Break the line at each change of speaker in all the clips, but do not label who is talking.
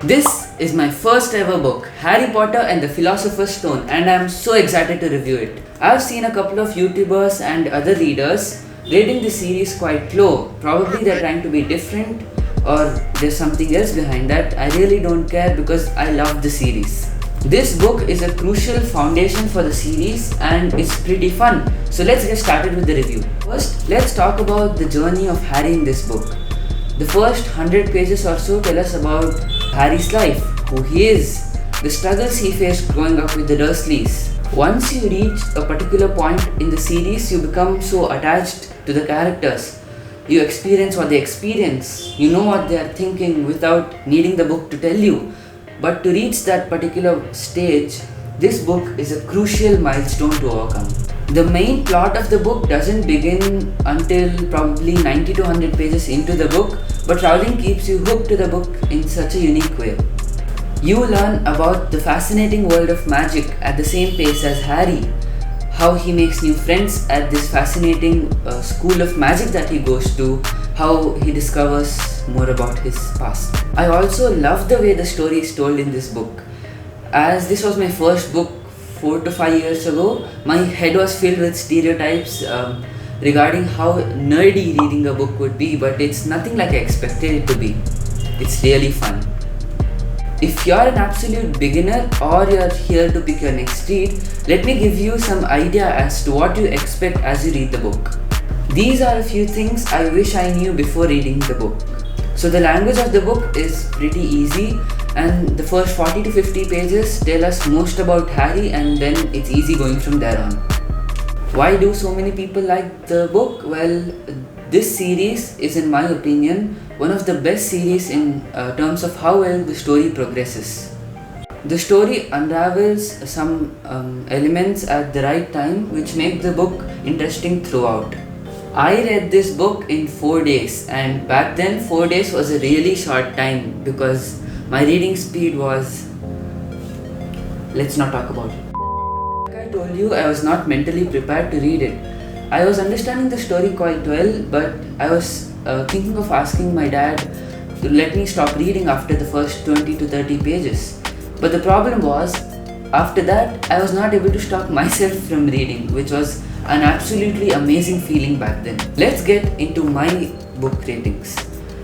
This is my first ever book, Harry Potter and the Philosopher's Stone, and I am so excited to review it. I've seen a couple of YouTubers and other readers rating the series quite low. Probably they're trying to be different or there's something else behind that. I really don't care because I love the series. This book is a crucial foundation for the series and it's pretty fun. So let's get started with the review. First, let's talk about the journey of Harry in this book. The first 100 pages or so tell us about Harry's life, who he is, the struggles he faced growing up with the Dursleys. Once you reach a particular point in the series, you become so attached to the characters. You experience what they experience, you know what they are thinking without needing the book to tell you. But to reach that particular stage, this book is a crucial milestone to overcome. The main plot of the book doesn't begin until probably 90 to 100 pages into the book, but Rowling keeps you hooked to the book in such a unique way. You learn about the fascinating world of magic at the same pace as Harry, how he makes new friends at this fascinating school of magic that he goes to, how he discovers more about his past. I also love the way the story is told in this book. As this was my first book 4 to 5 years ago, my head was filled with stereotypes regarding how nerdy reading a book would be, but it's nothing like I expected it to be. It's really fun. If you're an absolute beginner or you're here to pick your next read, let me give you some idea as to what you expect as you read the book. These are a few things I wish I knew before reading the book. So the language of the book is pretty easy, and the first 40 to 50 pages tell us most about Harry, and then it's easy going from there on. Why do so many people like the book? Well, this series is, in my opinion, one of the best series in terms of how well the story progresses. The story unravels some elements at the right time which make the book interesting throughout. I read this book in 4 days, and back then 4 days was a really short time because my reading speed was... let's not talk about it. Like I told you, I was not mentally prepared to read it. I was understanding the story quite well, but I was thinking of asking my dad to let me stop reading after the first 20 to 30 pages. But the problem was, after that, I was not able to stop myself from reading, which was an absolutely amazing feeling back then. Let's get into my book ratings.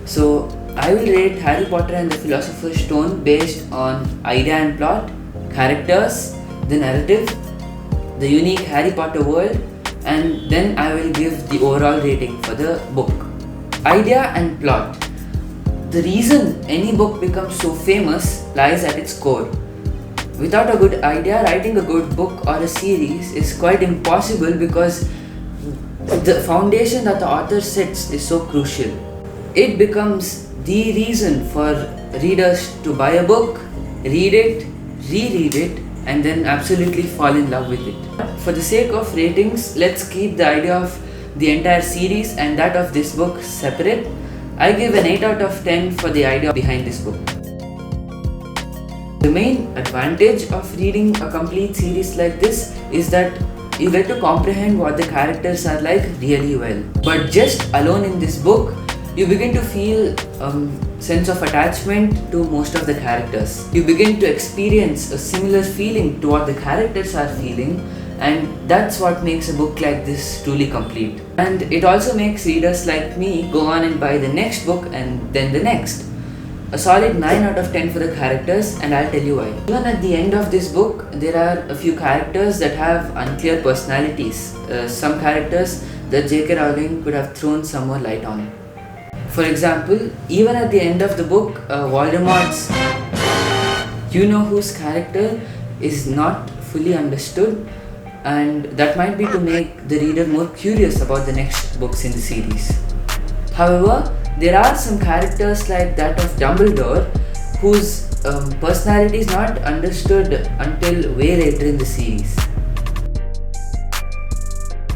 So, I will rate Harry Potter and the Philosopher's Stone based on idea and plot, characters, the narrative, the unique Harry Potter world, and then I will give the overall rating for the book. Idea and plot. The reason any book becomes so famous lies at its core. Without a good idea, writing a good book or a series is quite impossible because the foundation that the author sets is so crucial. It becomes the reason for readers to buy a book, read it, reread it, and then absolutely fall in love with it. For the sake of ratings, let's keep the idea of the entire series and that of this book separate. I give an 8 out of 10 for the idea behind this book. The main advantage of reading a complete series like this is that you get to comprehend what the characters are like really well. But just alone in this book, you begin to feel sense of attachment to most of the characters. You begin to experience a similar feeling to what the characters are feeling, and that's what makes a book like this truly complete. And it also makes readers like me go on and buy the next book and then the next. A solid 9 out of 10 for the characters, and I'll tell you why. Even at the end of this book, there are a few characters that have unclear personalities. Some characters that J.K. Rowling could have thrown some more light on. For example, even at the end of the book, Voldemort's you-know-whose character is not fully understood, and that might be to make the reader more curious about the next books in the series. However, there are some characters like that of Dumbledore whose personality is not understood until way later in the series.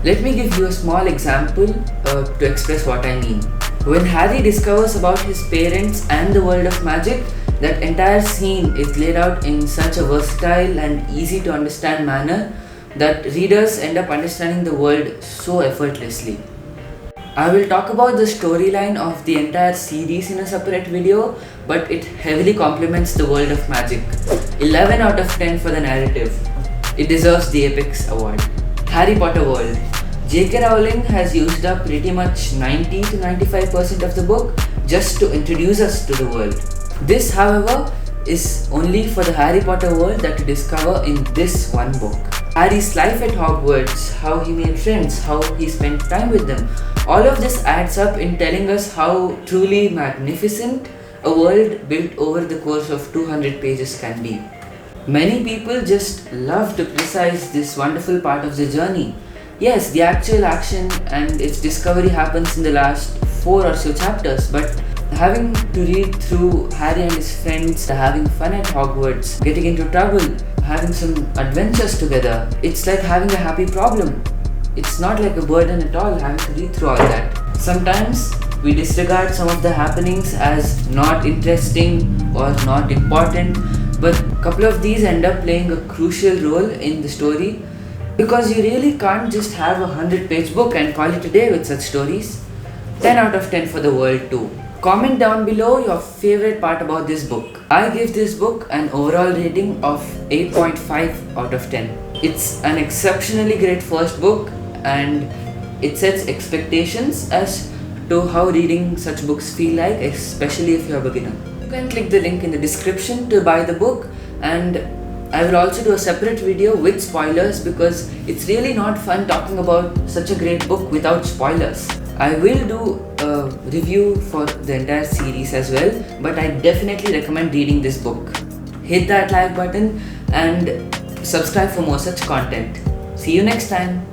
Let me give you a small example to express what I mean. When Harry discovers about his parents and the world of magic, that entire scene is laid out in such a versatile and easy to understand manner that readers end up understanding the world so effortlessly. I will talk about the storyline of the entire series in a separate video, but it heavily complements the world of magic. 11 out of 10 for the narrative. It deserves the Apex award. Harry Potter World. J.K. Rowling has used up pretty much 90 to 95% of the book just to introduce us to the world. This, however, is only for the Harry Potter world that we discover in this one book. Harry's life at Hogwarts, how he made friends, how he spent time with them. All of this adds up in telling us how truly magnificent a world built over the course of 200 pages can be. Many people just love to criticize this wonderful part of the journey. Yes, the actual action and its discovery happens in the last 4 or so chapters, but having to read through Harry and his friends having fun at Hogwarts, getting into trouble, having some adventures together, it's like having a happy problem. It's not like a burden at all having to read through all that. Sometimes we disregard some of the happenings as not interesting or not important, but a couple of these end up playing a crucial role in the story, because you really can't just have a 100-page book and call it a day with such stories. 10 out of 10 for the world too. Comment down below your favorite part about this book. I give this book an overall rating of 8.5 out of 10. It's an exceptionally great first book, and it sets expectations as to how reading such books feel like, especially if you're a beginner. You can click the link in the description to buy the book, and I will also do a separate video with spoilers because it's really not fun talking about such a great book without spoilers. I will do a review for the entire series as well, but I definitely recommend reading this book. Hit that like button and subscribe for more such content. See you next time.